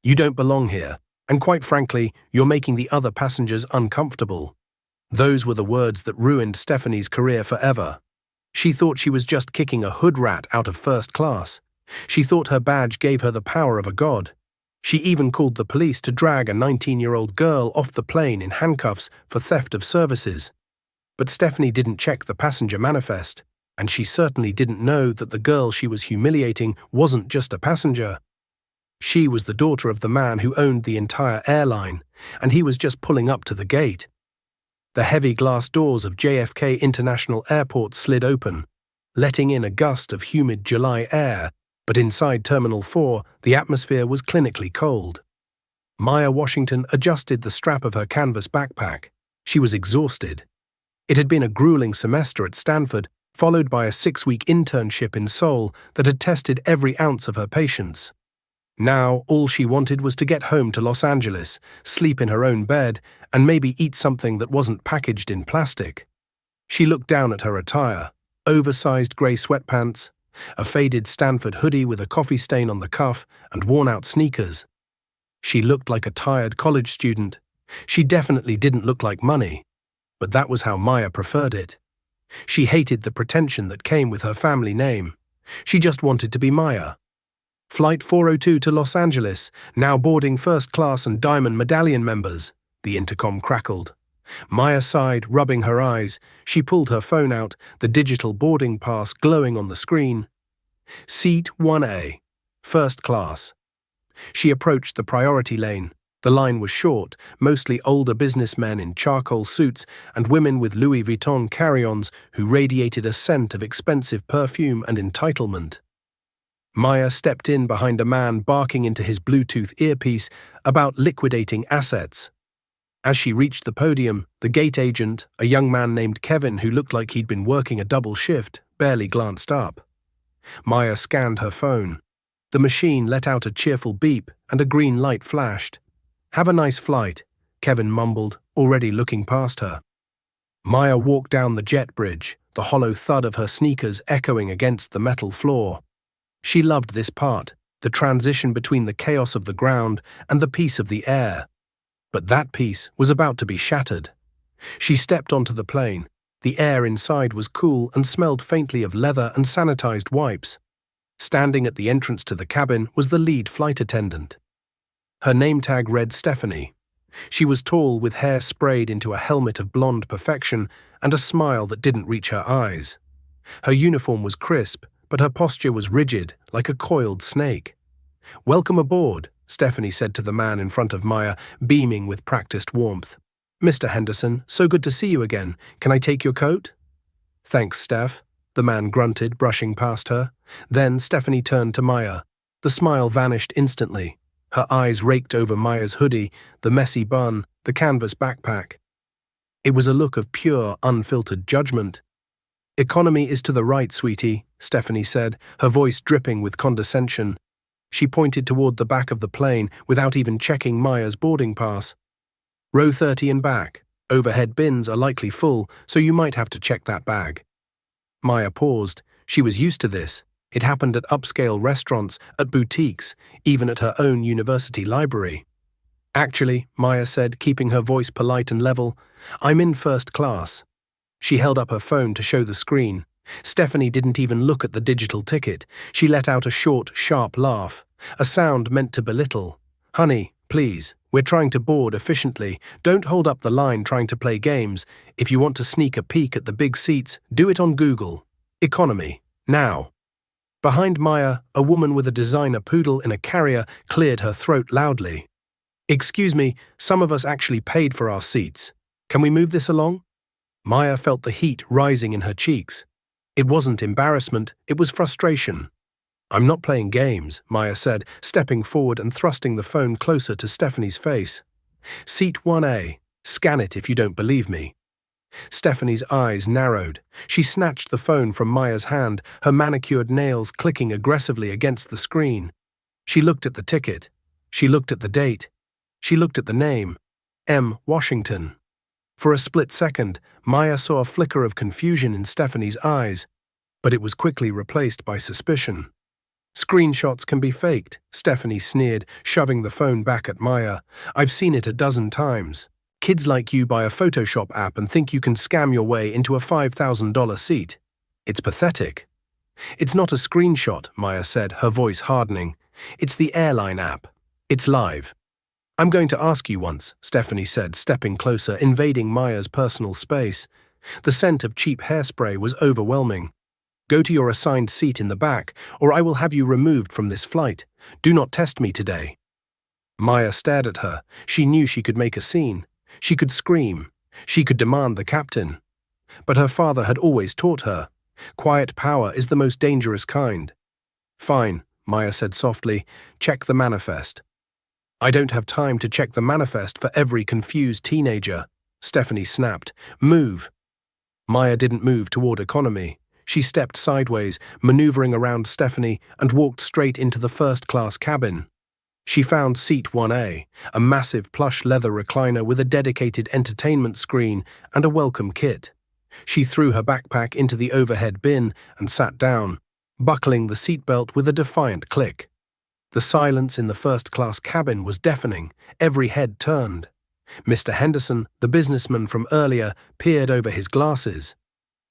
You don't belong here, and quite frankly, you're making the other passengers uncomfortable." Those were the words that ruined Stephanie's career forever. She thought she was just kicking a hood rat out of first class. She thought her badge gave her the power of a god. She even called the police to drag a 19-year-old girl off the plane in handcuffs for theft of services. But Stephanie didn't check the passenger manifest, and she certainly didn't know that the girl she was humiliating wasn't just a passenger. She was the daughter of the man who owned the entire airline, and he was just pulling up to the gate. The heavy glass doors of JFK International Airport slid open, letting in a gust of humid July air, but inside Terminal 4, the atmosphere was clinically cold. Maya Washington adjusted the strap of her canvas backpack. She was exhausted. It had been a grueling semester at Stanford, followed by a 6-week internship in Seoul that had tested every ounce of her patience. Now, all she wanted was to get home to Los Angeles, sleep in her own bed, and maybe eat something that wasn't packaged in plastic. She looked down at her attire: oversized grey sweatpants, a faded Stanford hoodie with a coffee stain on the cuff, and worn-out sneakers. She looked like a tired college student. She definitely didn't look like money, but that was how Maya preferred it. She hated the pretension that came with her family name. She just wanted to be Maya. "Flight 402 to Los Angeles, now boarding first class and Diamond Medallion members," the intercom crackled. Maya sighed, rubbing her eyes. She pulled her phone out, the digital boarding pass glowing on the screen. "Seat 1A, first class." She approached the priority lane. The line was short, mostly older businessmen in charcoal suits and women with Louis Vuitton carry-ons who radiated a scent of expensive perfume and entitlement. Maya stepped in behind a man barking into his Bluetooth earpiece about liquidating assets. As she reached the podium, the gate agent, a young man named Kevin who looked like he'd been working a double shift, barely glanced up. Maya scanned her phone. The machine let out a cheerful beep and a green light flashed. "Have a nice flight," Kevin mumbled, already looking past her. Maya walked down the jet bridge, the hollow thud of her sneakers echoing against the metal floor. She loved this part, the transition between the chaos of the ground and the peace of the air. But that peace was about to be shattered. She stepped onto the plane. The air inside was cool and smelled faintly of leather and sanitized wipes. Standing at the entrance to the cabin was the lead flight attendant. Her name tag read Stephanie. She was tall, with hair sprayed into a helmet of blonde perfection and a smile that didn't reach her eyes. Her uniform was crisp, but her posture was rigid, like a coiled snake. "Welcome aboard," Stephanie said to the man in front of Maya, beaming with practiced warmth. "Mr. Henderson, so good to see you again. Can I take your coat?" "Thanks, Steph," the man grunted, brushing past her. Then Stephanie turned to Maya. The smile vanished instantly. Her eyes raked over Maya's hoodie, the messy bun, the canvas backpack. It was a look of pure, unfiltered judgment. "Economy is to the right, sweetie," Stephanie said, her voice dripping with condescension. She pointed toward the back of the plane without even checking Maya's boarding pass. "Row 30 and back. Overhead bins are likely full, so you might have to check that bag." Maya paused. She was used to this. It happened at upscale restaurants, at boutiques, even at her own university library. "Actually," Maya said, keeping her voice polite and level, "I'm in first class." She held up her phone to show the screen. Stephanie didn't even look at the digital ticket. She let out a short, sharp laugh, a sound meant to belittle. "Honey, please, we're trying to board efficiently. Don't hold up the line trying to play games. If you want to sneak a peek at the big seats, do it on Google. Economy, now." Behind Maya, a woman with a designer poodle in a carrier cleared her throat loudly. "Excuse me, some of us actually paid for our seats. Can we move this along?" Maya felt the heat rising in her cheeks. It wasn't embarrassment, it was frustration. "I'm not playing games," Maya said, stepping forward and thrusting the phone closer to Stephanie's face. "Seat 1A. Scan it if you don't believe me." Stephanie's eyes narrowed. She snatched the phone from Maya's hand, her manicured nails clicking aggressively against the screen. She looked at the ticket. She looked at the date. She looked at the name. M. Washington. For a split second, Maya saw a flicker of confusion in Stephanie's eyes, but it was quickly replaced by suspicion. Screenshots can be faked, Stephanie sneered, shoving the phone back at Maya. I've seen it a dozen times. Kids like you buy a Photoshop app and think you can scam your way into a $5,000 seat. It's pathetic. It's not a screenshot, Maya said, her voice hardening. It's the Airline app. It's live. I'm going to ask you once, Stephanie said, stepping closer, invading Maya's personal space. The scent of cheap hairspray was overwhelming. Go to your assigned seat in the back, or I will have you removed from this flight. Do not test me today. Maya stared at her. She knew she could make a scene. She could scream. She could demand the captain. But her father had always taught her, quiet power is the most dangerous kind. Fine, Maya said softly. Check the manifest. I don't have time to check the manifest for every confused teenager, Stephanie snapped. Move. Maya didn't move toward economy. She stepped sideways, maneuvering around Stephanie, and walked straight into the first-class cabin. She found seat 1A, a massive plush leather recliner with a dedicated entertainment screen and a welcome kit. She threw her backpack into the overhead bin and sat down, buckling the seatbelt with a defiant click. The silence in the first-class cabin was deafening. Every head turned. Mr. Henderson, the businessman from earlier, peered over his glasses.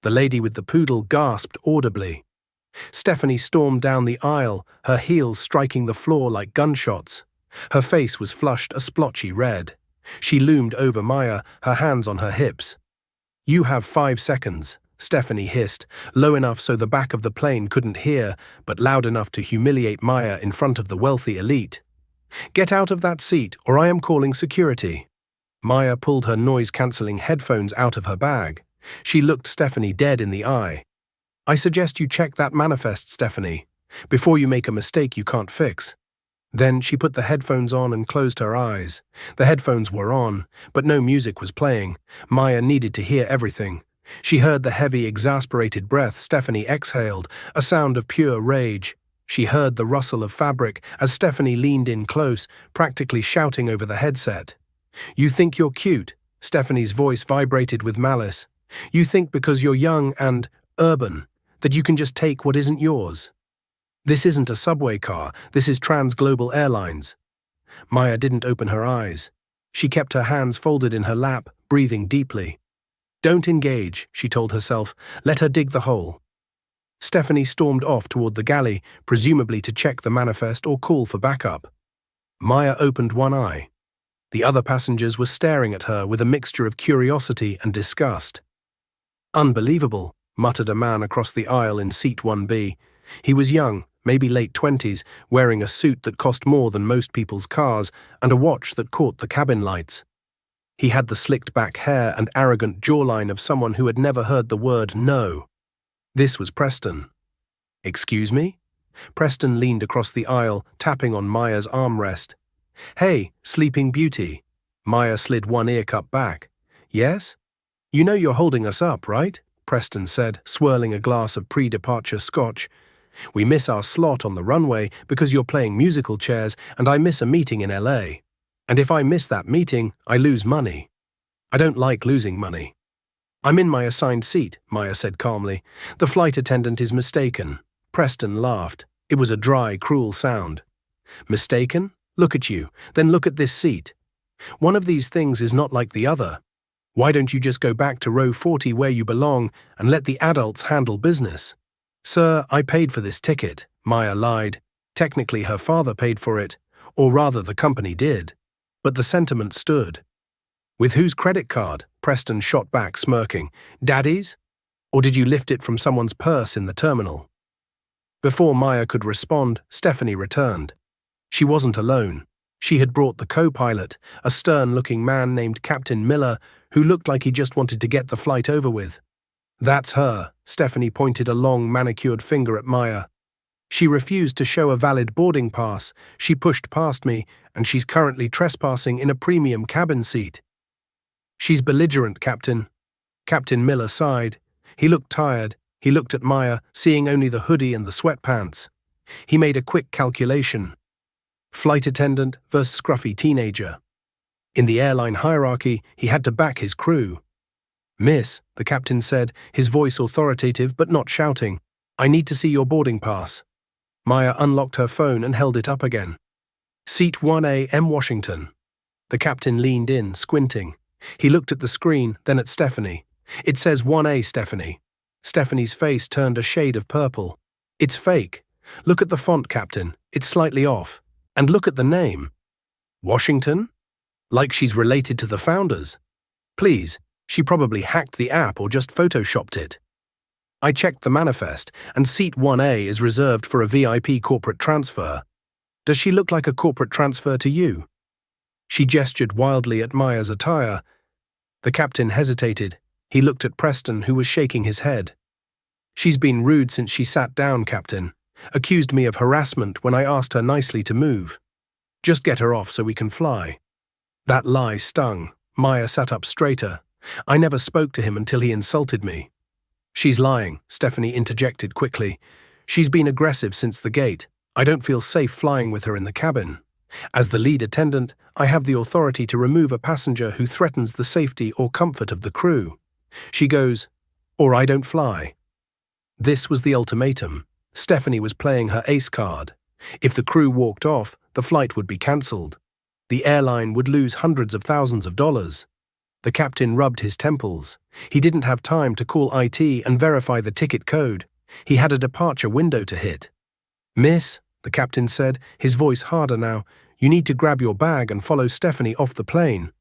The lady with the poodle gasped audibly. Stephanie stormed down the aisle, her heels striking the floor like gunshots. Her face was flushed a splotchy red. She loomed over Maya, her hands on her hips. You have 5 seconds, Stephanie hissed, low enough so the back of the plane couldn't hear, but loud enough to humiliate Maya in front of the wealthy elite. Get out of that seat, or I am calling security. Maya pulled her noise-cancelling headphones out of her bag. She looked Stephanie dead in the eye. I suggest you check that manifest, Stephanie, before you make a mistake you can't fix. Then she put the headphones on and closed her eyes. The headphones were on, but no music was playing. Maya needed to hear everything. She heard the heavy, exasperated breath Stephanie exhaled, a sound of pure rage. She heard the rustle of fabric as Stephanie leaned in close, practically shouting over the headset. You think you're cute? Stephanie's voice vibrated with malice. You think because you're young and urban that you can just take what isn't yours. This isn't a subway car, this is Trans-Global Airlines. Maya didn't open her eyes. She kept her hands folded in her lap, breathing deeply. Don't engage, she told herself. Let her dig the hole. Stephanie stormed off toward the galley, presumably to check the manifest or call for backup. Maya opened one eye. The other passengers were staring at her with a mixture of curiosity and disgust. Unbelievable, muttered a man across the aisle in seat 1B. He was young, maybe late 20s, wearing a suit that cost more than most people's cars and a watch that caught the cabin lights. He had the slicked-back hair and arrogant jawline of someone who had never heard the word no. This was Preston. Excuse me? Preston leaned across the aisle, tapping on Maya's armrest. Hey, Sleeping Beauty. Maya slid one ear cup back. Yes? You know you're holding us up, right? Preston said, swirling a glass of pre-departure scotch. We miss our slot on the runway because you're playing musical chairs and I miss a meeting in LA. And if I miss that meeting, I lose money. I don't like losing money. I'm in my assigned seat, Maya said calmly. The flight attendant is mistaken. Preston laughed. It was a dry, cruel sound. Mistaken? Look at you, then look at this seat. One of these things is not like the other. Why don't you just go back to row 40 where you belong and let the adults handle business? Sir, I paid for this ticket, Maya lied. Technically her father paid for it, or rather the company did. But the sentiment stood. With whose credit card? Preston shot back, smirking. Daddy's? Or did you lift it from someone's purse in the terminal? Before Maya could respond, Stephanie returned. She wasn't alone. She had brought the co-pilot, a stern-looking man named Captain Miller, who looked like he just wanted to get the flight over with. That's her, Stephanie pointed a long, manicured finger at Maya. She refused to show a valid boarding pass, she pushed past me, and she's currently trespassing in a premium cabin seat. She's belligerent, Captain. Captain Miller sighed. He looked tired. He looked at Maya, seeing only the hoodie and the sweatpants. He made a quick calculation. Flight attendant versus scruffy teenager. In the airline hierarchy, he had to back his crew. Miss, the captain said, his voice authoritative but not shouting, I need to see your boarding pass. Maya unlocked her phone and held it up again. Seat 1A, M. Washington. The captain leaned in, squinting. He looked at the screen, then at Stephanie. It says 1A, Stephanie. Stephanie's face turned a shade of purple. It's fake. Look at the font, Captain. It's slightly off. And look at the name. Washington? Like she's related to the founders. Please, she probably hacked the app or just photoshopped it. I checked the manifest, and seat 1A is reserved for a VIP corporate transfer. Does she look like a corporate transfer to you? She gestured wildly at Maya's attire. The captain hesitated. He looked at Preston, who was shaking his head. She's been rude since she sat down, Captain. Accused me of harassment when I asked her nicely to move. Just get her off so we can fly. That lie stung. Maya sat up straighter. I never spoke to him until he insulted me. She's lying, Stephanie interjected quickly. She's been aggressive since the gate. I don't feel safe flying with her in the cabin. As the lead attendant, I have the authority to remove a passenger who threatens the safety or comfort of the crew. She goes, or I don't fly. This was the ultimatum. Stephanie was playing her ace card. If the crew walked off, the flight would be cancelled. The airline would lose hundreds of thousands of dollars. The captain rubbed his temples. He didn't have time to call IT and verify the ticket code. He had a departure window to hit. Miss, the captain said, his voice harder now, you need to grab your bag and follow Stephanie off the plane.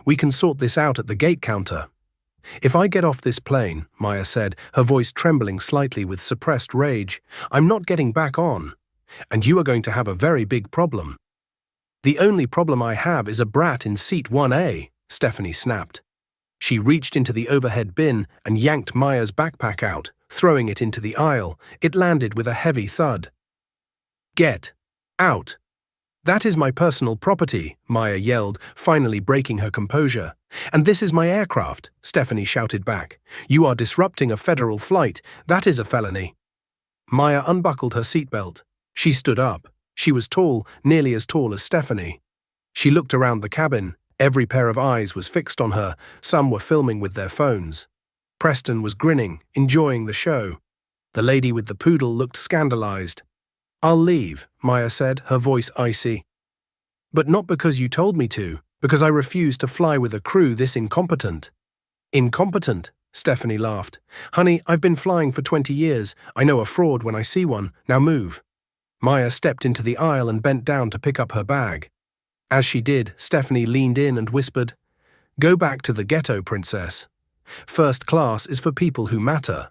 We can sort this out at the gate counter. If I get off this plane, Maya said, her voice trembling slightly with suppressed rage, I'm not getting back on. And you are going to have a very big problem. The only problem I have is a brat in seat 1A, Stephanie snapped. She reached into the overhead bin and yanked Maya's backpack out, throwing it into the aisle. It landed with a heavy thud. Get out. That is my personal property, Maya yelled, finally breaking her composure. And this is my aircraft, Stephanie shouted back. You are disrupting a federal flight. That is a felony. Maya unbuckled her seatbelt. She stood up. She was tall, nearly as tall as Stephanie. She looked around the cabin. Every pair of eyes was fixed on her. Some were filming with their phones. Preston was grinning, enjoying the show. The lady with the poodle looked scandalized. I'll leave, Maya said, her voice icy. But not because you told me to, because I refuse to fly with a crew this incompetent. Incompetent? Stephanie laughed. Honey, I've been flying for 20 years. I know a fraud when I see one. Now move. Maya stepped into the aisle and bent down to pick up her bag. As she did, Stephanie leaned in and whispered, Go back to the ghetto, princess. First class is for people who matter.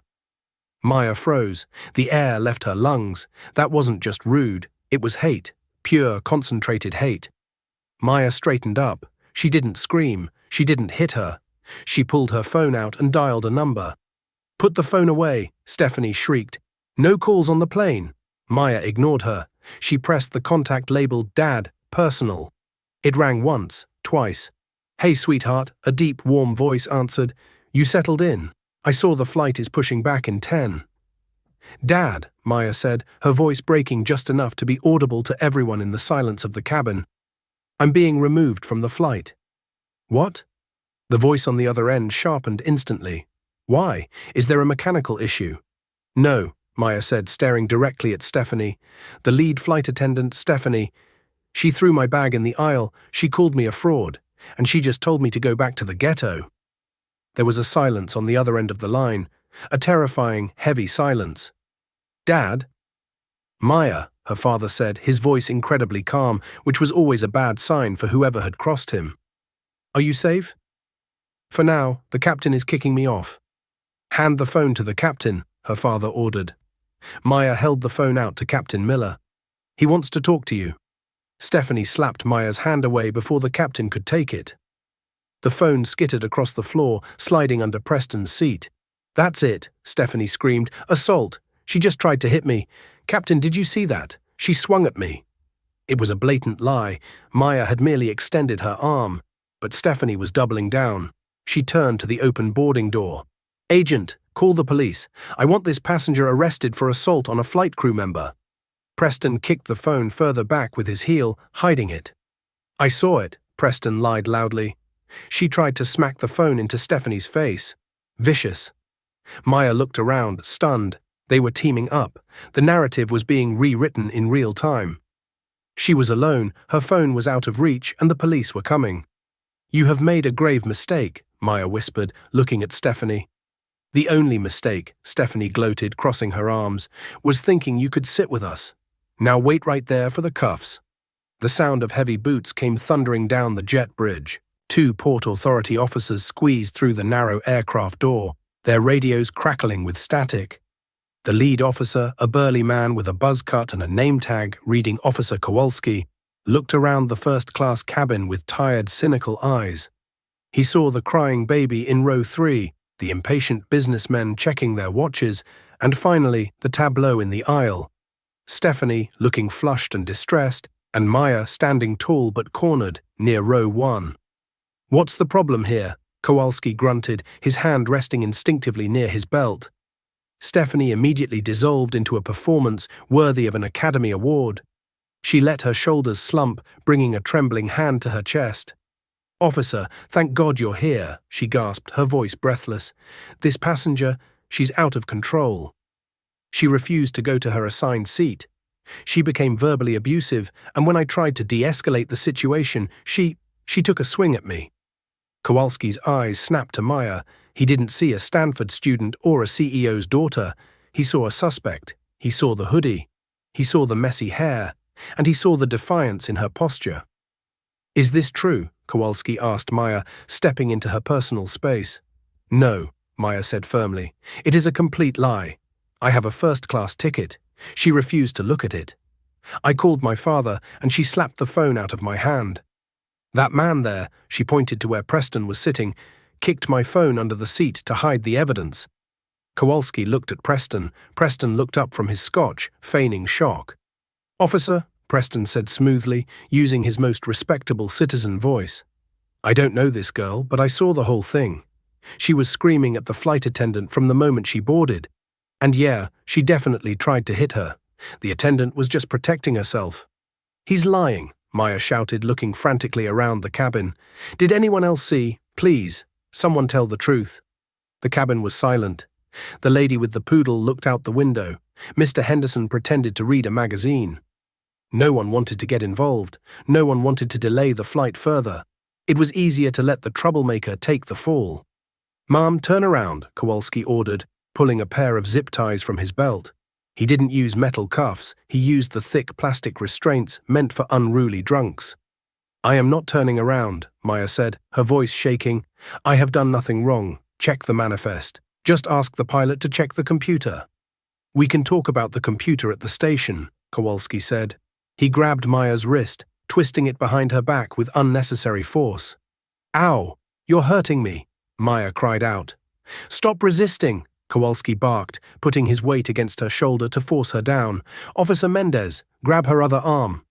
Maya froze. The air left her lungs. That wasn't just rude. It was hate. Pure, concentrated hate. Maya straightened up. She didn't scream. She didn't hit her. She pulled her phone out and dialed a number. Put the phone away, Stephanie shrieked. No calls on the plane. Maya ignored her. She pressed the contact labeled Dad, personal. It rang once, twice. Hey, sweetheart, a deep, warm voice answered. You settled in. I saw the flight is pushing back in 10. Dad, Maya said, her voice breaking just enough to be audible to everyone in the silence of the cabin. I'm being removed from the flight. What? The voice on the other end sharpened instantly. Why? Is there a mechanical issue? No, Maya said, staring directly at Stephanie. The lead flight attendant, Stephanie. She threw my bag in the aisle. She called me a fraud. And she just told me to go back to the ghetto. There was a silence on the other end of the line, a terrifying, heavy silence. Dad? Maya, her father said, his voice incredibly calm, which was always a bad sign for whoever had crossed him. Are you safe? For now, the captain is kicking me off. Hand the phone to the captain, her father ordered. Maya held the phone out to Captain Miller. He wants to talk to you. Stephanie slapped Maya's hand away before the captain could take it. The phone skittered across the floor, sliding under Preston's seat. That's it, Stephanie screamed. Assault. She just tried to hit me. Captain, did you see that? She swung at me. It was a blatant lie. Maya had merely extended her arm. But Stephanie was doubling down. She turned to the open boarding door. Agent, call the police. I want this passenger arrested for assault on a flight crew member. Preston kicked the phone further back with his heel, hiding it. I saw it, Preston lied loudly. She tried to smack the phone into Stephanie's face. Vicious. Maya looked around, stunned. They were teaming up. The narrative was being rewritten in real time. She was alone, her phone was out of reach, and the police were coming. "You have made a grave mistake," Maya whispered, looking at Stephanie. "The only mistake," Stephanie gloated, crossing her arms, "was thinking you could sit with us. Now wait right there for the cuffs." The sound of heavy boots came thundering down the jet bridge. 2 Port Authority officers squeezed through the narrow aircraft door, their radios crackling with static. The lead officer, a burly man with a buzz cut and a name tag reading Officer Kowalski, looked around the first-class cabin with tired, cynical eyes. He saw the crying baby in row 3, the impatient businessmen checking their watches, and finally the tableau in the aisle. Stephanie, looking flushed and distressed, and Maya standing tall but cornered near row 1. "What's the problem here?" Kowalski grunted, his hand resting instinctively near his belt. Stephanie immediately dissolved into a performance worthy of an Academy Award. She let her shoulders slump, bringing a trembling hand to her chest. "Officer, thank God you're here," she gasped, her voice breathless. "This passenger, she's out of control." She refused to go to her assigned seat. She became verbally abusive, and when I tried to de-escalate the situation, she took a swing at me. Kowalski's eyes snapped to Maya. He didn't see a Stanford student or a CEO's daughter. He saw a suspect. He saw the hoodie. He saw the messy hair. And he saw the defiance in her posture. "Is this true?" Kowalski asked Maya, stepping into her personal space. "No," Maya said firmly. "It is a complete lie. I have a first-class ticket." She refused to look at it. "I called my father, and she slapped the phone out of my hand. That man there," she pointed to where Preston was sitting, "kicked my phone under the seat to hide the evidence." Kowalski looked at Preston. Preston looked up from his scotch, feigning shock. "Officer," Preston said smoothly, using his most respectable citizen voice. "I don't know this girl, but I saw the whole thing. She was screaming at the flight attendant from the moment she boarded. And yeah, she definitely tried to hit her. The attendant was just protecting herself." "He's lying," Maya shouted, looking frantically around the cabin. "Did anyone else see? Please, someone tell the truth." The cabin was silent. The lady with the poodle looked out the window. Mr. Henderson pretended to read a magazine. No one wanted to get involved. No one wanted to delay the flight further. It was easier to let the troublemaker take the fall. "Ma'am, turn around," Kowalski ordered, pulling a pair of zip ties from his belt. He didn't use metal cuffs. He used the thick plastic restraints meant for unruly drunks. "I am not turning around," Maya said, her voice shaking. "I have done nothing wrong. Check the manifest. Just ask the pilot to check the computer." "We can talk about the computer at the station," Kowalski said. He grabbed Maya's wrist, twisting it behind her back with unnecessary force. "Ow! You're hurting me!" Maya cried out. "Stop resisting!" Kowalski barked, putting his weight against her shoulder to force her down. "Officer Mendez, grab her other arm."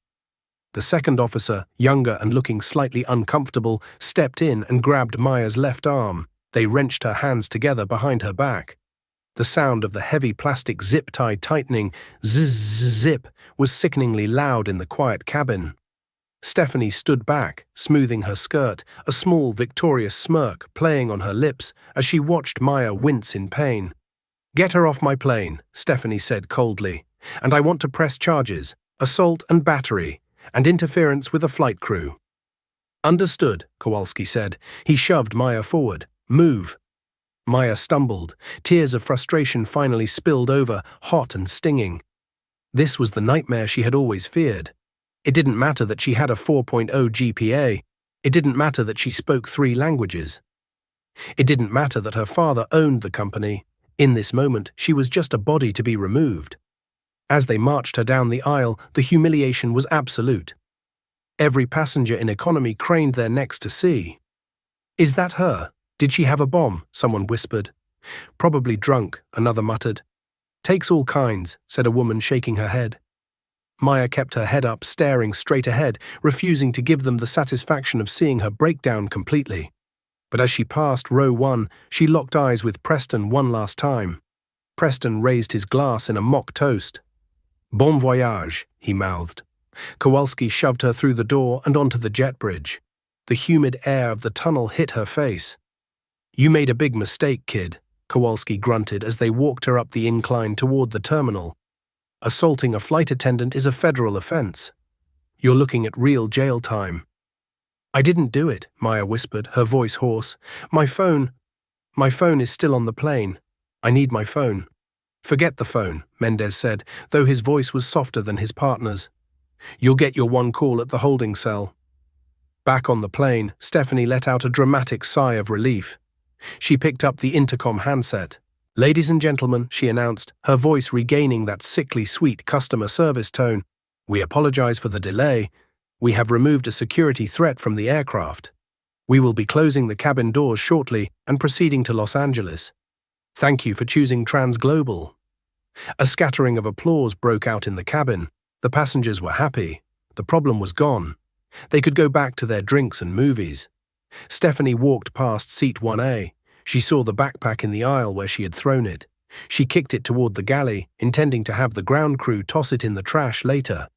The second officer, younger and looking slightly uncomfortable, stepped in and grabbed Maya's left arm. They wrenched her hands together behind her back. The sound of the heavy plastic zip tie tightening, zzz-zip, was sickeningly loud in the quiet cabin. Stephanie stood back, smoothing her skirt, a small, victorious smirk playing on her lips as she watched Maya wince in pain. "Get her off my plane," Stephanie said coldly, "and I want to press charges, assault and battery, and interference with a flight crew." "Understood," Kowalski said. He shoved Maya forward. "Move." Maya stumbled. Tears of frustration finally spilled over, hot and stinging. This was the nightmare she had always feared. It didn't matter that she had a 4.0 GPA. It didn't matter that she spoke 3 languages. It didn't matter that her father owned the company. In this moment, she was just a body to be removed. As they marched her down the aisle, the humiliation was absolute. Every passenger in economy craned their necks to see. "Is that her? Did she have a bomb?" someone whispered. "Probably drunk," another muttered. "Takes all kinds," said a woman shaking her head. Maya kept her head up, staring straight ahead, refusing to give them the satisfaction of seeing her break down completely. But as she passed row 1, she locked eyes with Preston one last time. Preston raised his glass in a mock toast. "Bon voyage," he mouthed. Kowalski shoved her through the door and onto the jet bridge. The humid air of the tunnel hit her face. "You made a big mistake, kid," Kowalski grunted as they walked her up the incline toward the terminal. Assaulting a flight attendant is a federal offense. You're looking at real jail time. I didn't do it, Maya whispered, her voice hoarse. My phone is still on the plane. I need my phone. Forget the phone, Mendez said, though his voice was softer than his partner's. You'll get your one call at the holding cell. Back on the plane, Stephanie let out a dramatic sigh of relief. She picked up the intercom handset. Ladies and gentlemen, she announced, her voice regaining that sickly sweet customer service tone. We apologize for the delay. We have removed a security threat from the aircraft. We will be closing the cabin doors shortly and proceeding to Los Angeles. Thank you for choosing Transglobal. A scattering of applause broke out in the cabin. The passengers were happy. The problem was gone. They could go back to their drinks and movies. Stephanie walked past seat 1A. She saw the backpack in the aisle where she had thrown it. She kicked it toward the galley, intending to have the ground crew toss it in the trash later.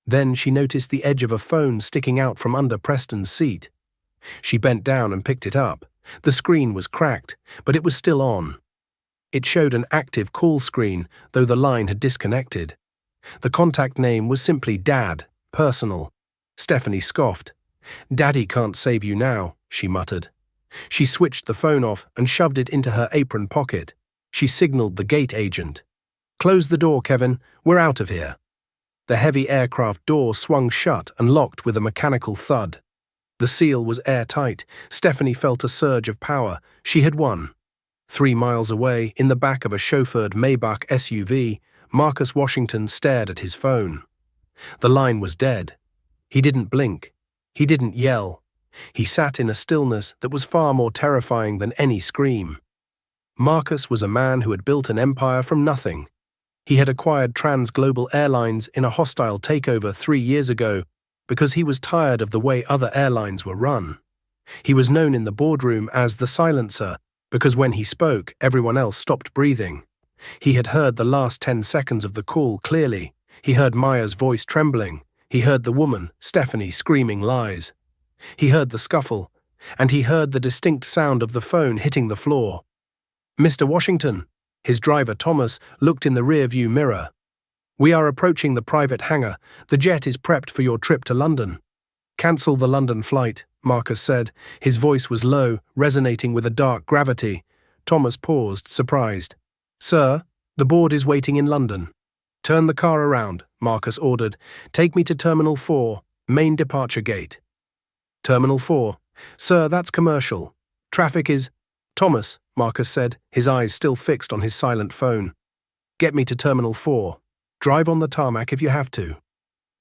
Then she noticed the edge of a phone sticking out from under Preston's seat. She bent down and picked it up. The screen was cracked, but it was still on. It showed an active call screen, though the line had disconnected. The contact name was simply Dad, personal. Stephanie scoffed. Daddy can't save you now, she muttered. She switched the phone off and shoved it into her apron pocket. She signaled the gate agent. Close the door, Kevin. We're out of here. The heavy aircraft door swung shut and locked with a mechanical thud. The seal was airtight. Stephanie felt a surge of power. She had won. 3 miles away, in the back of a chauffeured Maybach SUV, Marcus Washington stared at his phone. The line was dead. He didn't blink. He didn't yell. He sat in a stillness that was far more terrifying than any scream. Marcus was a man who had built an empire from nothing. He had acquired Transglobal Airlines in a hostile takeover 3 years ago because he was tired of the way other airlines were run. He was known in the boardroom as the silencer because when he spoke, everyone else stopped breathing. He had heard the last 10 seconds of the call clearly. He heard Maya's voice trembling. He heard the woman, Stephanie, screaming lies. He heard the scuffle, and he heard the distinct sound of the phone hitting the floor. Mr. Washington, his driver Thomas, looked in the rear-view mirror. We are approaching the private hangar. The jet is prepped for your trip to London. Cancel the London flight, Marcus said. His voice was low, resonating with a dark gravity. Thomas paused, surprised. Sir, the board is waiting in London. Turn the car around, Marcus ordered. Take me to Terminal 4, main departure gate. Terminal 4. Sir, that's commercial. Traffic is… Thomas, Marcus said, his eyes still fixed on his silent phone. Get me to Terminal 4. Drive on the tarmac if you have to.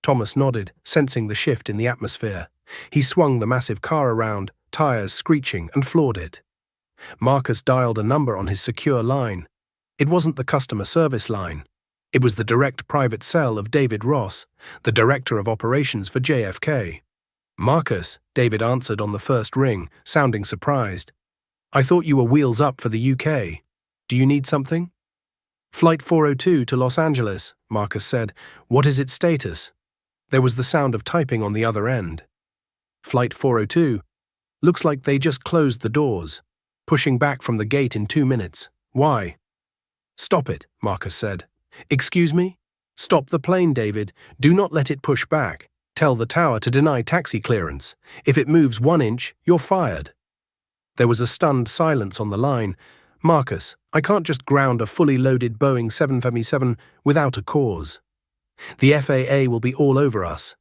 Thomas nodded, sensing the shift in the atmosphere. He swung the massive car around, tires screeching, and floored it. Marcus dialed a number on his secure line. It wasn't the customer service line. It was the direct private cell of David Ross, the director of operations for JFK. Marcus, David answered on the first ring, sounding surprised. I thought you were wheels up for the UK. Do you need something? Flight 402 to Los Angeles, Marcus said. What is its status? There was the sound of typing on the other end. Flight 402. Looks like they just closed the doors. Pushing back from the gate in 2 minutes. Why? Stop it, Marcus said. Excuse me? Stop the plane, David. Do not let it push back. Tell the tower to deny taxi clearance. If it moves 1 inch, you're fired. There was a stunned silence on the line. Marcus, I can't just ground a fully loaded Boeing 757 without a cause. The FAA will be all over us.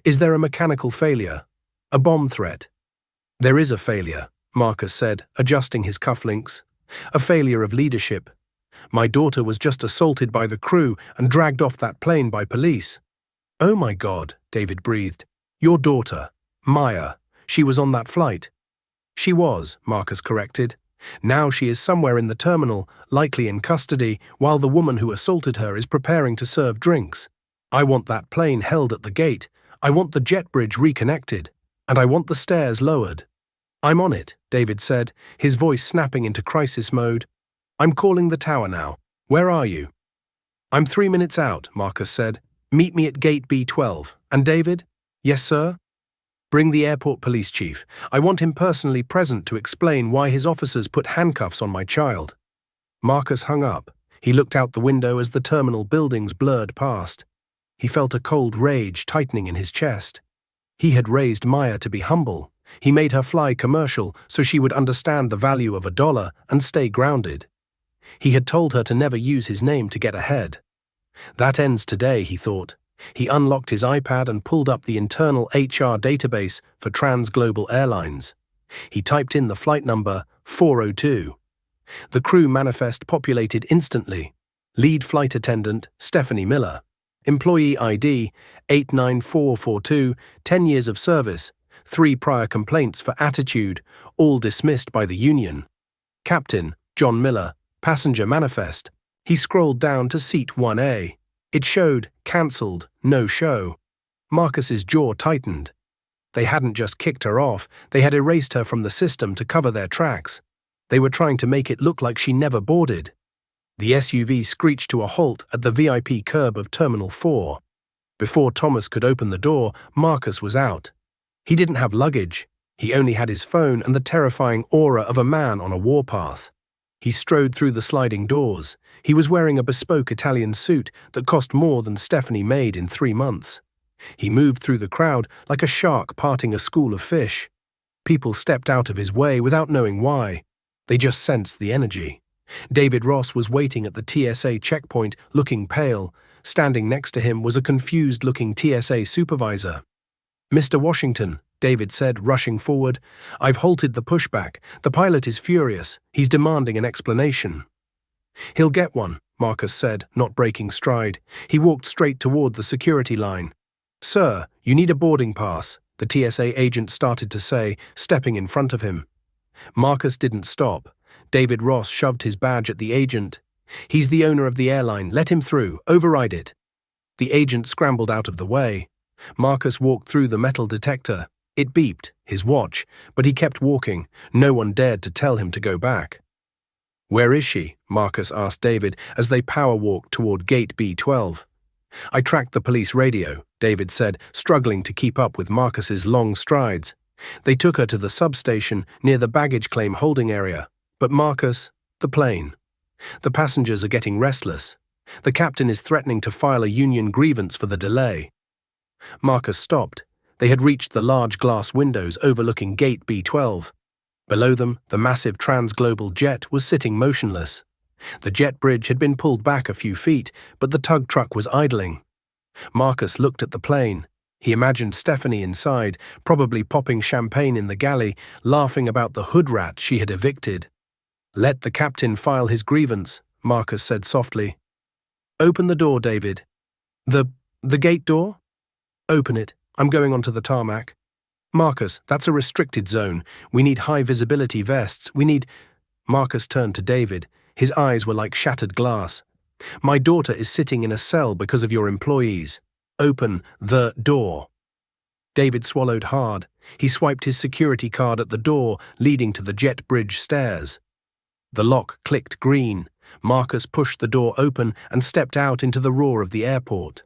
Is there a mechanical failure? A bomb threat? There is a failure, Marcus said, adjusting his cufflinks. A failure of leadership. My daughter was just assaulted by the crew and dragged off that plane by police. Oh my God, David breathed. Your daughter, Maya, she was on that flight. She was, Marcus corrected. Now she is somewhere in the terminal, likely in custody, while the woman who assaulted her is preparing to serve drinks. I want that plane held at the gate. I want the jet bridge reconnected. And I want the stairs lowered. I'm on it, David said, his voice snapping into crisis mode. I'm calling the tower now. Where are you? I'm 3 minutes out, Marcus said. Meet me at gate B12. And David? Yes, sir? Bring the airport police chief. I want him personally present to explain why his officers put handcuffs on my child. Marcus hung up. He looked out the window as the terminal buildings blurred past. He felt a cold rage tightening in his chest. He had raised Maya to be humble. He made her fly commercial so she would understand the value of $1 and stay grounded. He had told her to never use his name to get ahead. That ends today, he thought. He unlocked his iPad and pulled up the internal HR database for Trans-Global Airlines. He typed in the flight number 402. The crew manifest populated instantly. Lead flight attendant, Stephanie Miller. Employee ID, 89442, 10 years of service, 3 prior complaints for attitude, all dismissed by the union. Captain, John Miller, passenger manifest. He scrolled down to seat 1A. It showed, cancelled, no show. Marcus's jaw tightened. They hadn't just kicked her off, they had erased her from the system to cover their tracks. They were trying to make it look like she never boarded. The SUV screeched to a halt at the VIP curb of Terminal 4. Before Thomas could open the door, Marcus was out. He didn't have luggage. He only had his phone and the terrifying aura of a man on a warpath. He strode through the sliding doors. He was wearing a bespoke Italian suit that cost more than Stephanie made in 3 months. He moved through the crowd like a shark parting a school of fish. People stepped out of his way without knowing why. They just sensed the energy. David Ross was waiting at the TSA checkpoint, looking pale. Standing next to him was a confused-looking TSA supervisor. "Mr. Washington," David said, rushing forward, "I've halted the pushback. The pilot is furious. He's demanding an explanation." "He'll get one," Marcus said, not breaking stride. He walked straight toward the security line. "Sir, you need a boarding pass," the TSA agent started to say, stepping in front of him. Marcus didn't stop. David Ross shoved his badge at the agent. "He's the owner of the airline. Let him through. Override it." The agent scrambled out of the way. Marcus walked through the metal detector. It beeped, his watch, but he kept walking. No one dared to tell him to go back. "Where is she?" Marcus asked David as they power-walked toward Gate B12. "I tracked the police radio," David said, struggling to keep up with Marcus's long strides. "They took her to the substation near the baggage claim holding area. But Marcus, the plane. The passengers are getting restless. The captain is threatening to file a union grievance for the delay." Marcus stopped. They had reached the large glass windows overlooking Gate B12. Below them, the massive trans-global jet was sitting motionless. The jet bridge had been pulled back a few feet, but the tug truck was idling. Marcus looked at the plane. He imagined Stephanie inside, probably popping champagne in the galley, laughing about the hood rat she had evicted. "Let the captain file his grievance," Marcus said softly. "Open the door, David." The gate door?" "Open it. I'm going onto the tarmac." "Marcus, that's a restricted zone. We need high-visibility vests. We need—" Marcus turned to David. His eyes were like shattered glass. "My daughter is sitting in a cell because of your employees. Open the door." David swallowed hard. He swiped his security card at the door leading to the jet bridge stairs. The lock clicked green. Marcus pushed the door open and stepped out into the roar of the airport.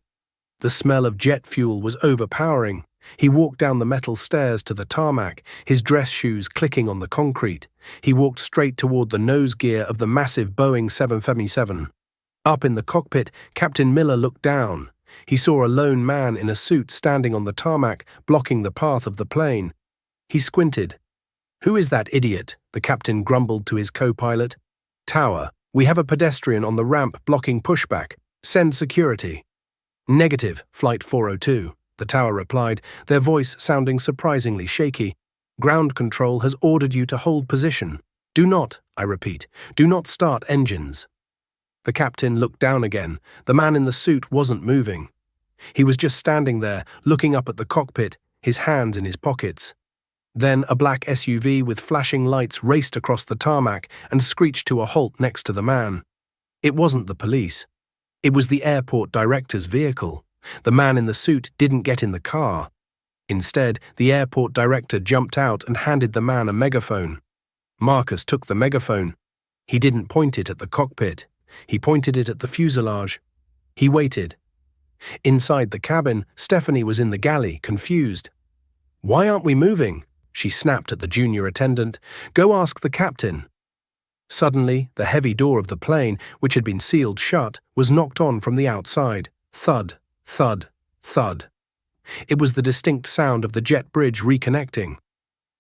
The smell of jet fuel was overpowering. He walked down the metal stairs to the tarmac, his dress shoes clicking on the concrete. He walked straight toward the nose gear of the massive Boeing 777. Up in the cockpit, Captain Miller looked down. He saw a lone man in a suit standing on the tarmac, blocking the path of the plane. He squinted. "Who is that idiot?" the captain grumbled to his co-pilot. "Tower, we have a pedestrian on the ramp blocking pushback. Send security." "Negative, Flight 402, the tower replied, their voice sounding surprisingly shaky. "Ground control has ordered you to hold position. Do not, I repeat, do not start engines." The captain looked down again. The man in the suit wasn't moving. He was just standing there, looking up at the cockpit, his hands in his pockets. Then a black SUV with flashing lights raced across the tarmac and screeched to a halt next to the man. It wasn't the police. It was the airport director's vehicle. The man in the suit didn't get in the car. Instead, the airport director jumped out and handed the man a megaphone. Marcus took the megaphone. He didn't point it at the cockpit. He pointed it at the fuselage. He waited. Inside the cabin, Stephanie was in the galley, confused. "Why aren't we moving?" she snapped at the junior attendant. "Go ask the captain." Suddenly, the heavy door of the plane, which had been sealed shut, was knocked on from the outside. Thud, thud, thud. It was the distinct sound of the jet bridge reconnecting.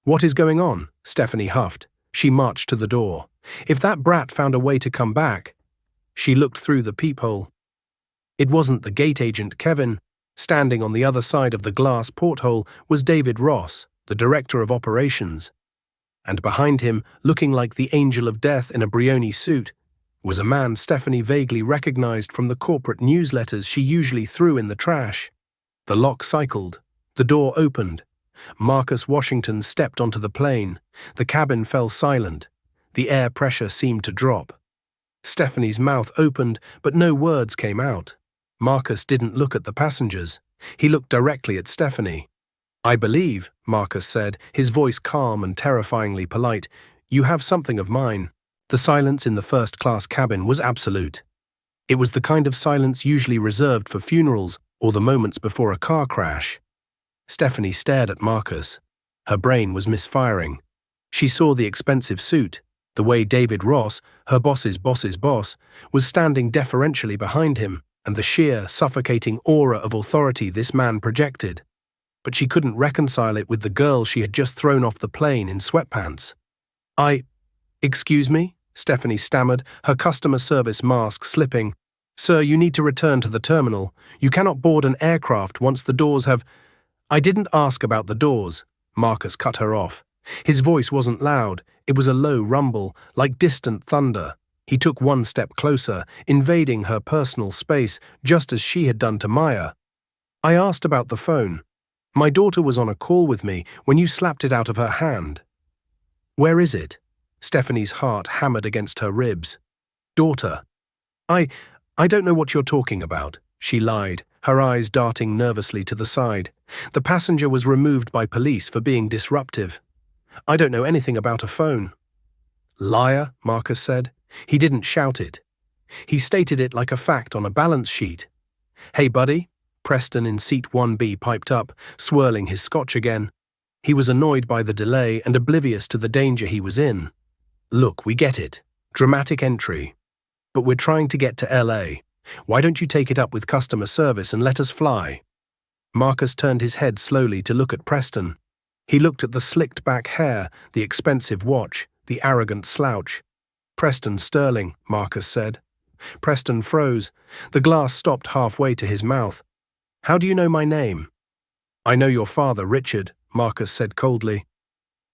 "What is going on?" Stephanie huffed. She marched to the door. If that brat found a way to come back. She looked through the peephole. It wasn't the gate agent, Kevin. Standing on the other side of the glass porthole was David Ross, the director of operations. And behind him, looking like the angel of death in a Brioni suit, was a man Stephanie vaguely recognized from the corporate newsletters she usually threw in the trash. The lock cycled. The door opened. Marcus Washington stepped onto the plane. The cabin fell silent. The air pressure seemed to drop. Stephanie's mouth opened, but no words came out. Marcus didn't look at the passengers. He looked directly at Stephanie. "I believe," Marcus said, his voice calm and terrifyingly polite, "you have something of mine." The silence in the first-class cabin was absolute. It was the kind of silence usually reserved for funerals or the moments before a car crash. Stephanie stared at Marcus. Her brain was misfiring. She saw the expensive suit, the way David Ross, her boss's boss's boss, was standing deferentially behind him, and the sheer, suffocating aura of authority this man projected. But she couldn't reconcile it with the girl she had just thrown off the plane in sweatpants. Excuse me?" Stephanie stammered, her customer service mask slipping. "Sir, you need to return to the terminal. You cannot board an aircraft once the doors have—" "I didn't ask about the doors," Marcus cut her off. His voice wasn't loud, it was a low rumble, like distant thunder. He took one step closer, invading her personal space, just as she had done to Maya. "I asked about the phone. My daughter was on a call with me when you slapped it out of her hand." "Where is it?" Stephanie's heart hammered against her ribs. "Daughter. I don't know what you're talking about," she lied, her eyes darting nervously to the side. "The passenger was removed by police for being disruptive. I don't know anything about a phone." "Liar," Marcus said. He didn't shout it. He stated it like a fact on a balance sheet. "Hey, buddy," Preston in seat 1B piped up, swirling his scotch again. He was annoyed by the delay and oblivious to the danger he was in. "Look, we get it. Dramatic entry. But we're trying to get to LA. Why don't you take it up with customer service and let us fly?" Marcus turned his head slowly to look at Preston. He looked at the slicked back hair, the expensive watch, the arrogant slouch. "Preston Sterling," Marcus said. Preston froze. The glass stopped halfway to his mouth. "How do you know my name?" "I know your father, Richard," Marcus said coldly.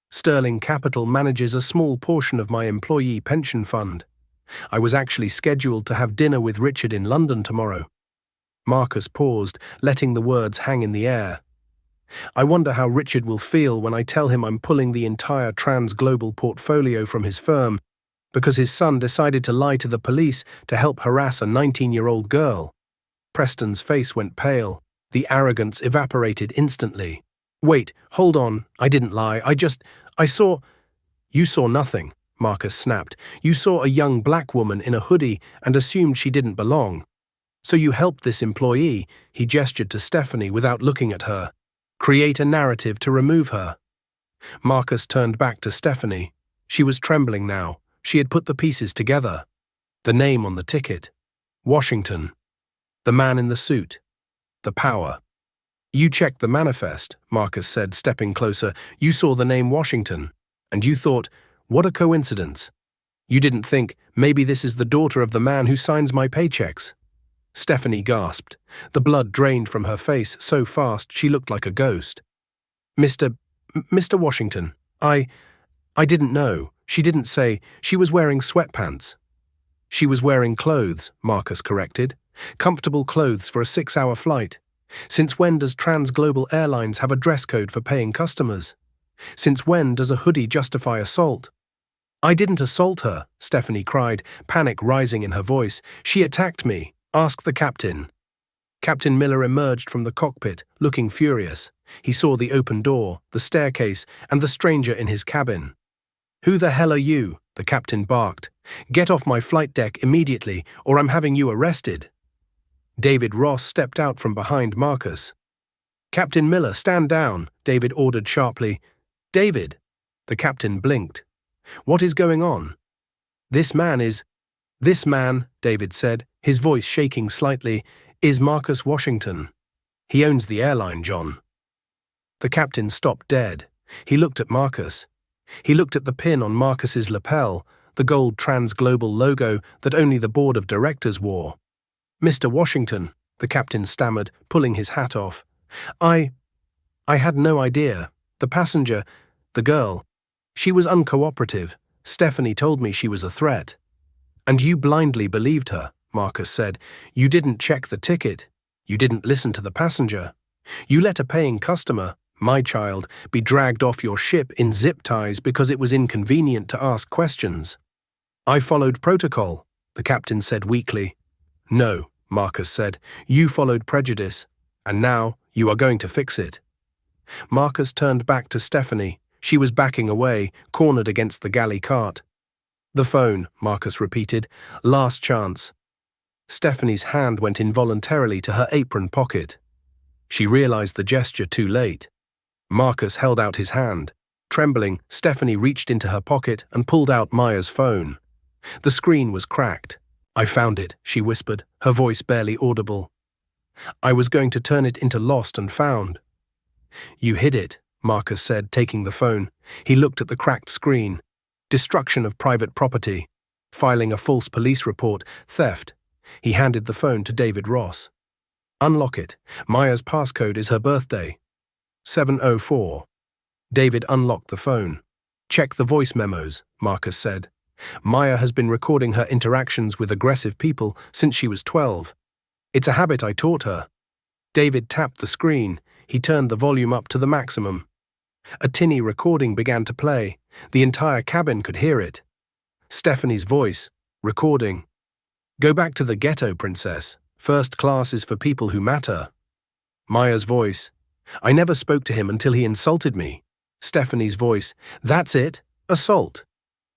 "Sterling Capital manages a small portion of my employee pension fund. I was actually scheduled to have dinner with Richard in London tomorrow." Marcus paused, letting the words hang in the air. "I wonder how Richard will feel when I tell him I'm pulling the entire trans-global portfolio from his firm because his son decided to lie to the police to help harass a 19-year-old girl." Preston's face went pale. The arrogance evaporated instantly. "Wait, hold on. I didn't lie. I saw—" "You saw nothing," Marcus snapped. "You saw a young black woman in a hoodie and assumed she didn't belong. So you helped this employee," he gestured to Stephanie without looking at her, "create a narrative to remove her." Marcus turned back to Stephanie. She was trembling now. She had put the pieces together. The name on the ticket. Washington. The man in the suit. The power. "You checked the manifest," Marcus said, stepping closer. "You saw the name Washington. And you thought, what a coincidence. You didn't think, maybe this is the daughter of the man who signs my paychecks." Stephanie gasped. The blood drained from her face so fast she looked like a ghost. Mr. Washington, I didn't know. She didn't say. She was wearing sweatpants." "She was wearing clothes," Marcus corrected. "Comfortable clothes for a 6-hour flight. Since when does Trans-Global Airlines have a dress code for paying customers? Since when does a hoodie justify assault?" "I didn't assault her," Stephanie cried, panic rising in her voice. "She attacked me. Ask the captain." Captain Miller emerged from the cockpit, looking furious. He saw the open door, the staircase, and the stranger in his cabin. "Who the hell are you?" the captain barked. "Get off my flight deck immediately, or I'm having you arrested." David Ross stepped out from behind Marcus. "Captain Miller, stand down," David ordered sharply. "David!" The captain blinked. "What is going on?" This man, David said, his voice shaking slightly, is Marcus Washington. He owns the airline, John. The captain stopped dead. He looked at Marcus. He looked at the pin on Marcus's lapel, the gold Trans-Global logo that only the board of directors wore. Mr. Washington, the captain stammered, pulling his hat off. I had no idea. The passenger, the girl, she was uncooperative. Stephanie told me she was a threat. And you blindly believed her, Marcus said. You didn't check the ticket. You didn't listen to the passenger. You let a paying customer, my child, be dragged off your ship in zip ties because it was inconvenient to ask questions. I followed protocol, the captain said weakly. No, Marcus said, you followed prejudice, and now you are going to fix it. Marcus turned back to Stephanie. She was backing away, cornered against the galley cart. The phone, Marcus repeated. Last chance. Stephanie's hand went involuntarily to her apron pocket. She realized the gesture too late. Marcus held out his hand. Trembling, Stephanie reached into her pocket and pulled out Maya's phone. The screen was cracked. I found it, she whispered, her voice barely audible. I was going to turn it into Lost and Found. You hid it, Marcus said, taking the phone. He looked at the cracked screen. Destruction of private property. Filing a false police report. Theft. He handed the phone to David Ross. Unlock it. Maya's passcode is her birthday. 704. David unlocked the phone. Check the voice memos, Marcus said. Maya has been recording her interactions with aggressive people since she was 12. It's a habit I taught her. David tapped the screen. He turned the volume up to the maximum. A tinny recording began to play. The entire cabin could hear it. Stephanie's voice, recording. Go back to the ghetto, princess. First class is for people who matter. Maya's voice. I never spoke to him until he insulted me. Stephanie's voice. That's it. Assault.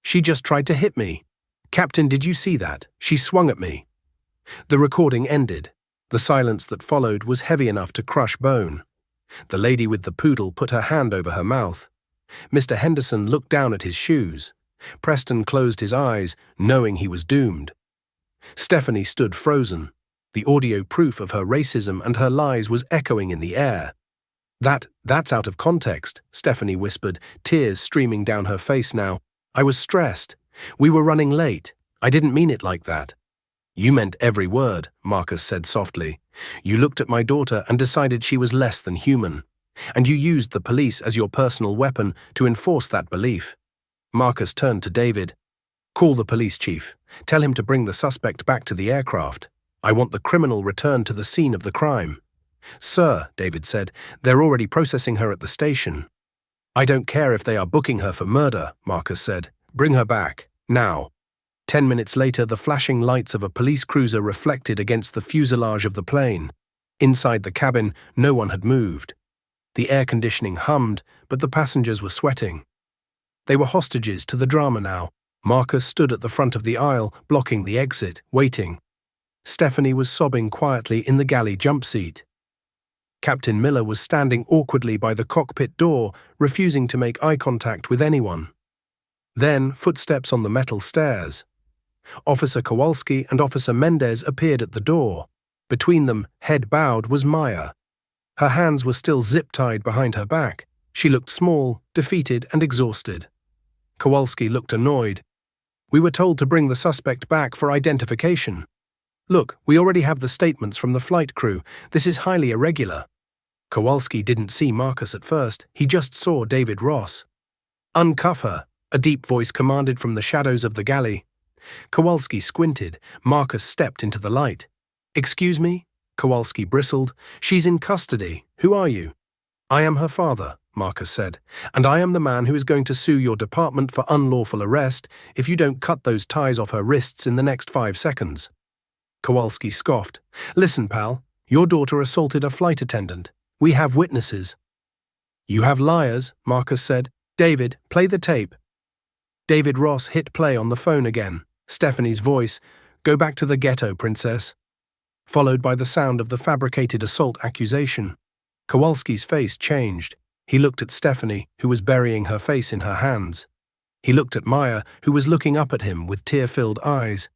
She just tried to hit me. Captain, did you see that? She swung at me. The recording ended. The silence that followed was heavy enough to crush bone. The lady with the poodle put her hand over her mouth. Mr. Henderson looked down at his shoes. Preston closed his eyes, knowing he was doomed. Stephanie stood frozen. The audio proof of her racism and her lies was echoing in the air. That's out of context, Stephanie whispered, tears streaming down her face now. I was stressed. We were running late. I didn't mean it like that. You meant every word, Marcus said softly. You looked at my daughter and decided she was less than human. And you used the police as your personal weapon to enforce that belief. Marcus turned to David. Call the police chief. Tell him to bring the suspect back to the aircraft. I want the criminal returned to the scene of the crime. Sir, David said, they're already processing her at the station. I don't care if they are booking her for murder, Marcus said. Bring her back, now. 10 minutes later, the flashing lights of a police cruiser reflected against the fuselage of the plane. Inside the cabin, no one had moved. The air conditioning hummed, but the passengers were sweating. They were hostages to the drama now. Marcus stood at the front of the aisle, blocking the exit, waiting. Stephanie was sobbing quietly in the galley jump seat. Captain Miller was standing awkwardly by the cockpit door, refusing to make eye contact with anyone. Then, footsteps on the metal stairs. Officer Kowalski and Officer Mendez appeared at the door. Between them, head bowed, was Maya. Her hands were still zip-tied behind her back. She looked small, defeated, and exhausted. Kowalski looked annoyed. We were told to bring the suspect back for identification. Look, we already have the statements from the flight crew. This is highly irregular. Kowalski didn't see Marcus at first. He just saw David Ross. Uncuff her, a deep voice commanded from the shadows of the galley. Kowalski squinted. Marcus stepped into the light. Excuse me? Kowalski bristled. She's in custody. Who are you? I am her father, Marcus said, and I am the man who is going to sue your department for unlawful arrest if you don't cut those ties off her wrists in the next 5 seconds. Kowalski scoffed. Listen, pal, your daughter assaulted a flight attendant. We have witnesses. You have liars, Marcus said. David, play the tape. David Ross hit play on the phone again. Stephanie's voice, go back to the ghetto, princess. Followed by the sound of the fabricated assault accusation. Kowalski's face changed. He looked at Stephanie, who was burying her face in her hands. He looked at Maya, who was looking up at him with tear-filled eyes.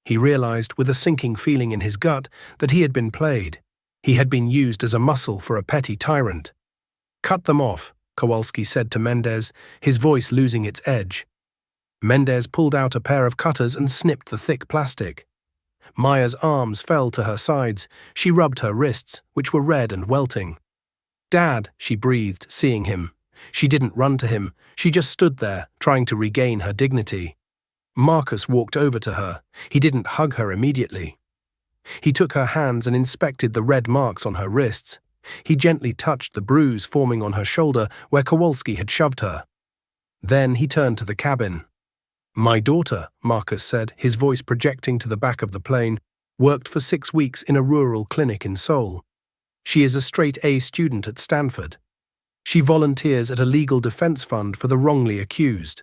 He realized, with a sinking feeling in his gut, that he had been played. He had been used as a muscle for a petty tyrant. "Cut them off," Kowalski said to Mendez, his voice losing its edge. Mendez pulled out a pair of cutters and snipped the thick plastic. Maya's arms fell to her sides. She rubbed her wrists, which were red and welting. "Dad," she breathed, seeing him. She didn't run to him. She just stood there, trying to regain her dignity. Marcus walked over to her. He didn't hug her immediately. He took her hands and inspected the red marks on her wrists. He gently touched the bruise forming on her shoulder where Kowalski had shoved her. Then he turned to the cabin. "My daughter," Marcus said, his voice projecting to the back of the plane, "worked for 6 weeks in a rural clinic in Seoul. She is a straight-A student at Stanford. She volunteers at a legal defense fund for the wrongly accused.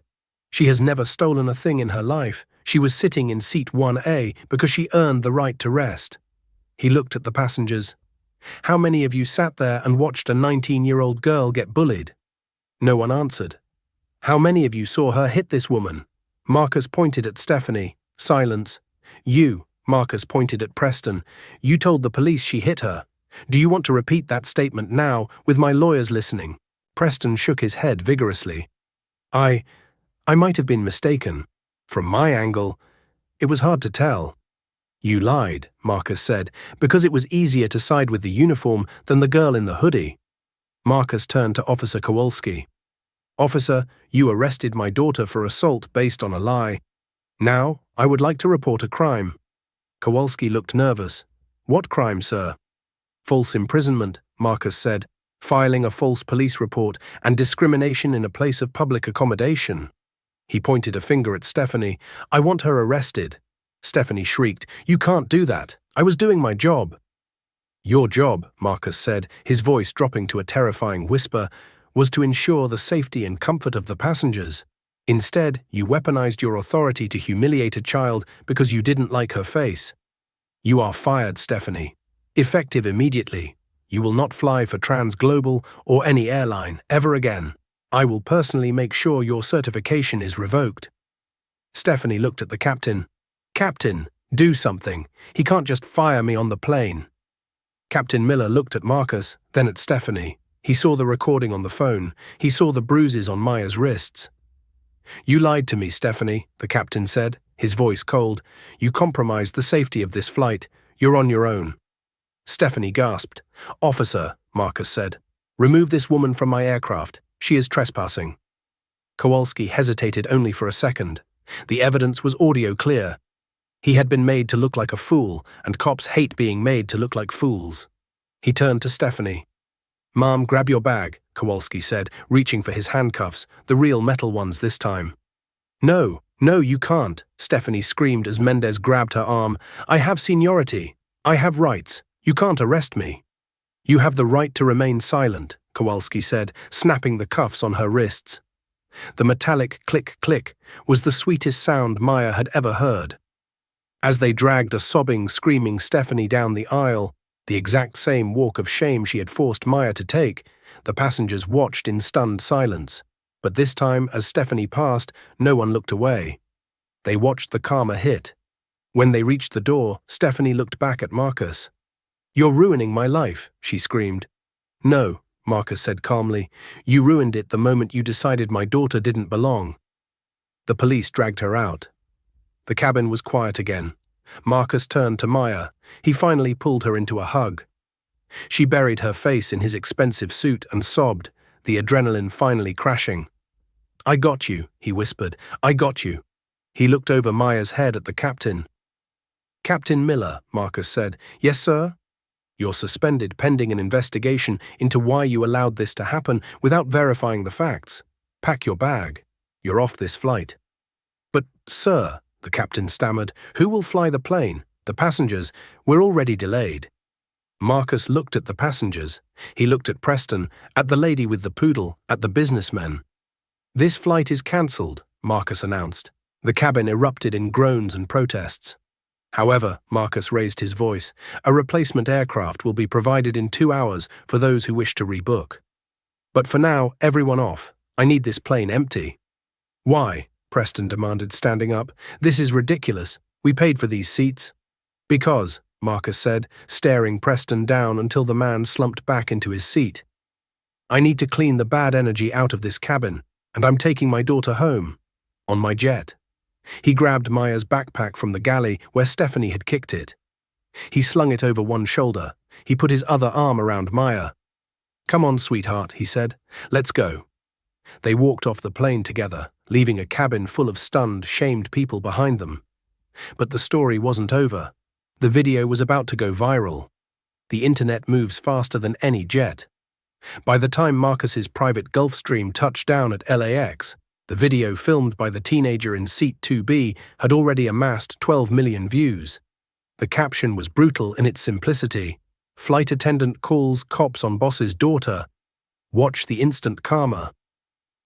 She has never stolen a thing in her life. She was sitting in seat 1A because she earned the right to rest." He looked at the passengers. "How many of you sat there and watched a 19-year-old girl get bullied?" No one answered. "How many of you saw her hit this woman?" Marcus pointed at Stephanie. Silence. "You," Marcus pointed at Preston. "You told the police she hit her. Do you want to repeat that statement now, with my lawyers listening?" Preston shook his head vigorously. I might have been mistaken. From my angle, it was hard to tell." "You lied," Marcus said, "because it was easier to side with the uniform than the girl in the hoodie." Marcus turned to Officer Kowalski. "Officer, you arrested my daughter for assault based on a lie. Now, I would like to report a crime." Kowalski looked nervous. "What crime, sir?" "False imprisonment," Marcus said, "filing a false police report and discrimination in a place of public accommodation." He pointed a finger at Stephanie. "I want her arrested." Stephanie shrieked, "You can't do that. I was doing my job." "Your job," Marcus said, his voice dropping to a terrifying whisper, "was to ensure the safety and comfort of the passengers. Instead, you weaponized your authority to humiliate a child because you didn't like her face. You are fired, Stephanie. Effective immediately. You will not fly for Transglobal or any airline ever again. I will personally make sure your certification is revoked." Stephanie looked at the captain. "Captain, do something. He can't just fire me on the plane." Captain Miller looked at Marcus, then at Stephanie. He saw the recording on the phone. He saw the bruises on Maya's wrists. "You lied to me, Stephanie," the captain said, his voice cold. "You compromised the safety of this flight. You're on your own." Stephanie gasped. "Officer," Marcus said, "remove this woman from my aircraft. She is trespassing." Kowalski hesitated only for a second. The evidence was audio clear. He had been made to look like a fool, and cops hate being made to look like fools. He turned to Stephanie. "Ma'am, grab your bag," Kowalski said, reaching for his handcuffs, the real metal ones this time. "No, no, you can't," Stephanie screamed as Mendez grabbed her arm. "I have seniority. I have rights. You can't arrest me." "You have the right to remain silent," Kowalski said, snapping the cuffs on her wrists. The metallic click-click was the sweetest sound Maya had ever heard. As they dragged a sobbing, screaming Stephanie down the aisle, the exact same walk of shame she had forced Maya to take, the passengers watched in stunned silence. But this time, as Stephanie passed, no one looked away. They watched the karma hit. When they reached the door, Stephanie looked back at Marcus. "You're ruining my life," she screamed. "No," Marcus said calmly. "You ruined it the moment you decided my daughter didn't belong." The police dragged her out. The cabin was quiet again. Marcus turned to Maya. He finally pulled her into a hug. She buried her face in his expensive suit and sobbed, the adrenaline finally crashing. "I got you," he whispered. "I got you." He looked over Maya's head at the captain. "Captain Miller," Marcus said. "Yes, sir?" "You're suspended pending an investigation into why you allowed this to happen without verifying the facts. Pack your bag. You're off this flight." "But, sir," the captain stammered, "who will fly the plane? The passengers? We're already delayed." Marcus looked at the passengers. He looked at Preston, at the lady with the poodle, at the businessmen. "This flight is cancelled," Marcus announced. The cabin erupted in groans and protests. "However," Marcus raised his voice, "a replacement aircraft will be provided in 2 hours for those who wish to rebook. But for now, everyone off. I need this plane empty." Why? Preston demanded, standing up. This is ridiculous. We paid for these seats. Because, Marcus said, staring Preston down until the man slumped back into his seat. I need to clean the bad energy out of this cabin, and I'm taking my daughter home. On my jet. He grabbed Maya's backpack from the galley where Stephanie had kicked it. He slung it over one shoulder. He put his other arm around Maya. Come on, sweetheart, he said. Let's go. They walked off the plane together, leaving a cabin full of stunned, shamed people behind them. But the story wasn't over. The video was about to go viral. The internet moves faster than any jet. By the time Marcus's private Gulfstream touched down at LAX, the video filmed by the teenager in seat 2B had already amassed 12 million views. The caption was brutal in its simplicity. Flight attendant calls cops on boss's daughter. Watch the instant karma.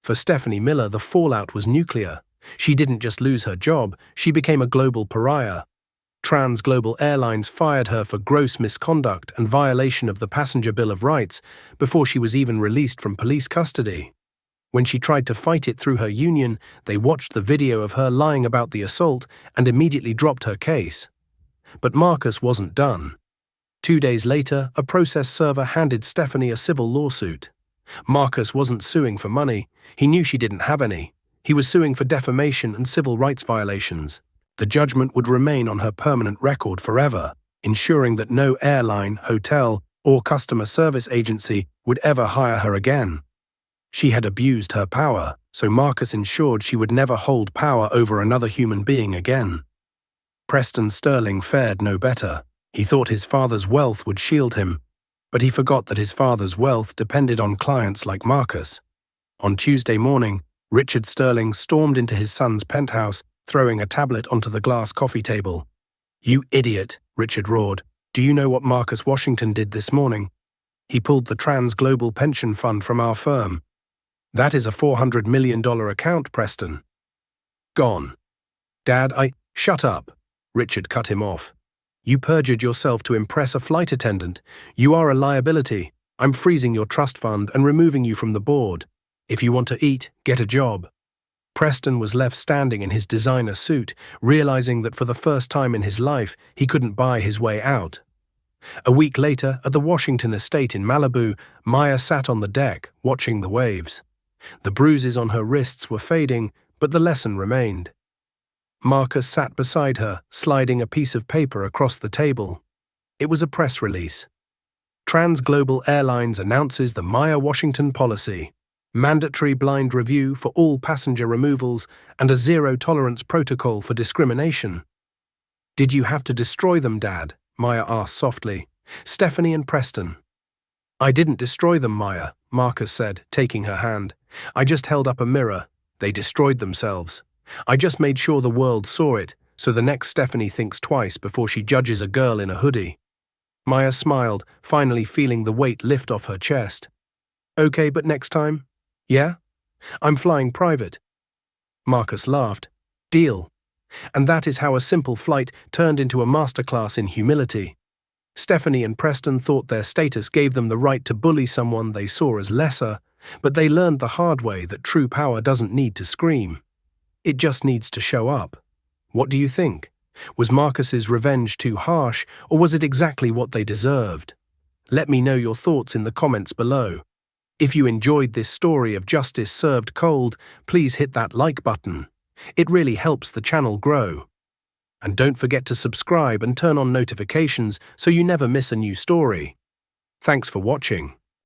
For Stephanie Miller, the fallout was nuclear. She didn't just lose her job, she became a global pariah. Global Airlines fired her for gross misconduct and violation of the Passenger Bill of Rights before she was even released from police custody. When she tried to fight it through her union, they watched the video of her lying about the assault and immediately dropped her case. But Marcus wasn't done. 2 days later, a process server handed Stephanie a civil lawsuit. Marcus wasn't suing for money. He knew she didn't have any. He was suing for defamation and civil rights violations. The judgment would remain on her permanent record forever, ensuring that no airline, hotel, or customer service agency would ever hire her again. She had abused her power, so Marcus ensured she would never hold power over another human being again. Preston Sterling fared no better. He thought his father's wealth would shield him, but he forgot that his father's wealth depended on clients like Marcus. On Tuesday morning, Richard Sterling stormed into his son's penthouse, throwing a tablet onto the glass coffee table. "You idiot," Richard roared. "Do you know what Marcus Washington did this morning? He pulled the Global Pension Fund from our firm. That is a $400 million account, Preston." "Gone." "Dad, Shut up," Richard cut him off. "You perjured yourself to impress a flight attendant. You are a liability. I'm freezing your trust fund and removing you from the board. If you want to eat, get a job." Preston was left standing in his designer suit, realizing that for the first time in his life, he couldn't buy his way out. A week later, at the Washington estate in Malibu, Maya sat on the deck, watching the waves. The bruises on her wrists were fading, but the lesson remained. Marcus sat beside her, sliding a piece of paper across the table. It was a press release. Global Airlines announces the Maya Washington policy. Mandatory blind review for all passenger removals and a zero-tolerance protocol for discrimination. "Did you have to destroy them, Dad?" Maya asked softly. "Stephanie and Preston." "I didn't destroy them, Maya," Marcus said, taking her hand. "I just held up a mirror. They destroyed themselves. I just made sure the world saw it, so the next Stephanie thinks twice before she judges a girl in a hoodie." Maya smiled, finally feeling the weight lift off her chest. "Okay, but next time?" "Yeah? I'm flying private." Marcus laughed. "Deal." And that is how a simple flight turned into a masterclass in humility. Stephanie and Preston thought their status gave them the right to bully someone they saw as lesser, but they learned the hard way that true power doesn't need to scream. It just needs to show up. What do you think? Was Marcus's revenge too harsh, or was it exactly what they deserved? Let me know your thoughts in the comments below. If you enjoyed this story of justice served cold, please hit that like button. It really helps the channel grow. And don't forget to subscribe and turn on notifications so you never miss a new story. Thanks for watching.